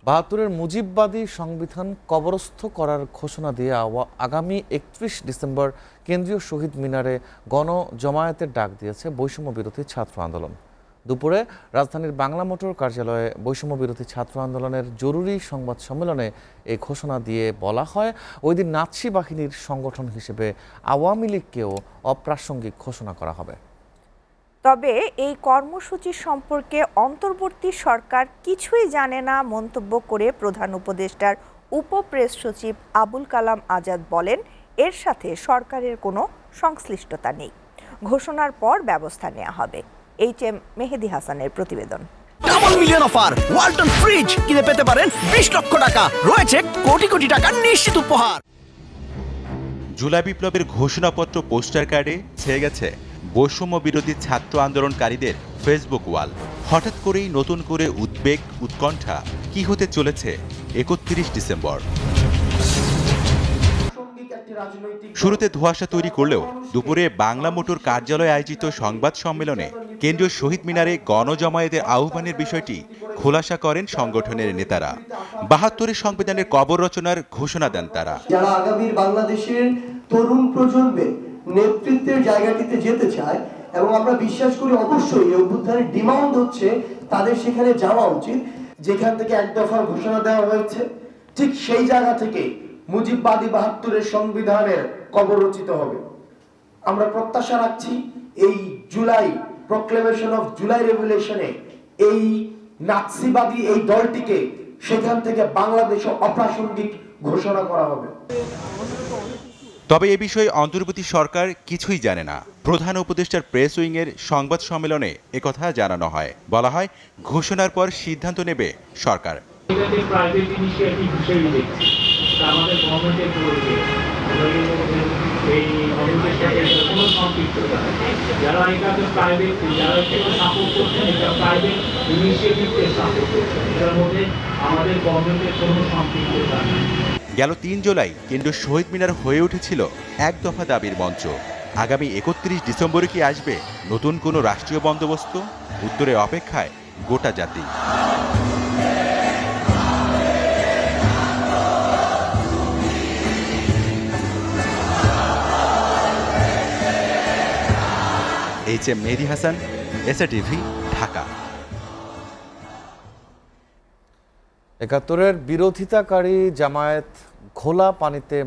৭২-এর মুজিববাদী সংবিধান কবরস্থ করার ঘোষণা দিয়ে আগামী ৩১ ডিসেম্বর কেন্দ্রীয় শহীদ মিনারে গণজমায়েতের ডাক দিয়েছে বৈষম্য বিরোধী ছাত্র আন্দোলন। দুপুরে রাজধানীর বাংলা মোটর কার্যালয়ে বৈষম্য বিরোধী ছাত্র আন্দোলনের জরুরি সংবাদ সম্মেলনে এই ঘোষণা দিয়ে বলা হয়, ওই দিন নাৎসি বাহিনীর সংগঠন হিসেবে আওয়ামী লীগকেও অপ্রাসঙ্গিক ঘোষণা করা হবে। তবে এই কর্মসূচি সম্পর্কে অন্তর্বর্তী সরকার কিছুই জানে না মন্তব্য করে প্রধান উপদেষ্টার উপপ্রেস সচিব আবুল কালাম আজাদ বলেন, এর সাথে সরকারের কোনো সংশ্লিষ্টতা নেই। ঘোষণার পর ব্যবস্থা নেওয়া হবে। HM মেহেদি হাসানের প্রতিবেদন। Double million offer Walton fridge কিনে পেতে পারেন 20 লক্ষ টাকা, রয়েছে কোটি কোটি টাকার নিশ্চিত উপহার। জুলাই বিপ্লবের ঘোষণাপত্র পোস্টার কার্ডে ছেয়ে গেছে বৈষম্য বিরোধী ছাত্র আন্দোলনকারীদের ফেসবুক ওয়াল। হঠাৎ করেই নতুন করে উদ্বেগ, উৎকণ্ঠা কি হতে চলেছে ৩১ ডিসেম্বর। শুরুতে ধোঁয়াশা তৈরি করলেও দুপুরে বাংলা মোটর কার্যালয়ে আয়োজিত সংবাদ সম্মেলনে কেন্দ্রীয় শহীদ মিনারে গণজমায়েতের আহ্বানের বিষয়টি খোলাসা করেন সংগঠনের নেতারা। ৭২-এর সংবিধানের কবর রচনার ঘোষণা দেন তারা। যারা আগামীর বাংলাদেশের তরুণ প্রজন্মের নেতৃত্বের জায়গাটিতে যেতে চায় এবং আমরা বিশ্বাস করি অবশ্যই এই অভ্যুত্থানের ডিমান্ড হচ্ছে তাদের সেখানে যাওয়া উচিত। যেখান থেকে এক দফা ঘোষণা দেওয়া হয়েছে, ঠিক সেই জায়গা থেকে মুজিববাদী ৭২-এর সংবিধানের কবর রচিত হবে। আমরা প্রত্যাশা রাখছি এই জুলাই প্রক্লেমেশন অফ জুলাই রেভলিউশনে এই নাৎসিবাদী এই দলটিকে সেখান থেকে বাংলাদেশে অপ্রাসঙ্গিক ঘোষণা করা হবে। তবে এ বিষয়ে অন্তর্বর্তী সরকার কিছুই জানে না। প্রধান উপদেষ্টার প্রেস উইংয়ের সংবাদ সম্মেলনে একথা জানানো হয়। বলা হয়, ঘোষণার পর সিদ্ধান্ত নেবে সরকার। গেল ৩ জুলাই কেন্দ্রীয় শহীদ মিনার হয়ে উঠেছিল এক দফা দাবির মঞ্চ। আগামী ৩১ ডিসেম্বরে কি আসবে নতুন কোনো রাষ্ট্রীয় বন্দোবস্ত? উত্তরে অপেক্ষায় গোটা জাতি। HM Mehedi Hasan, SRTV, Dhaka. ৭১-এর বিরোধিতাকারী জামায়াত ঘোলা পানিতে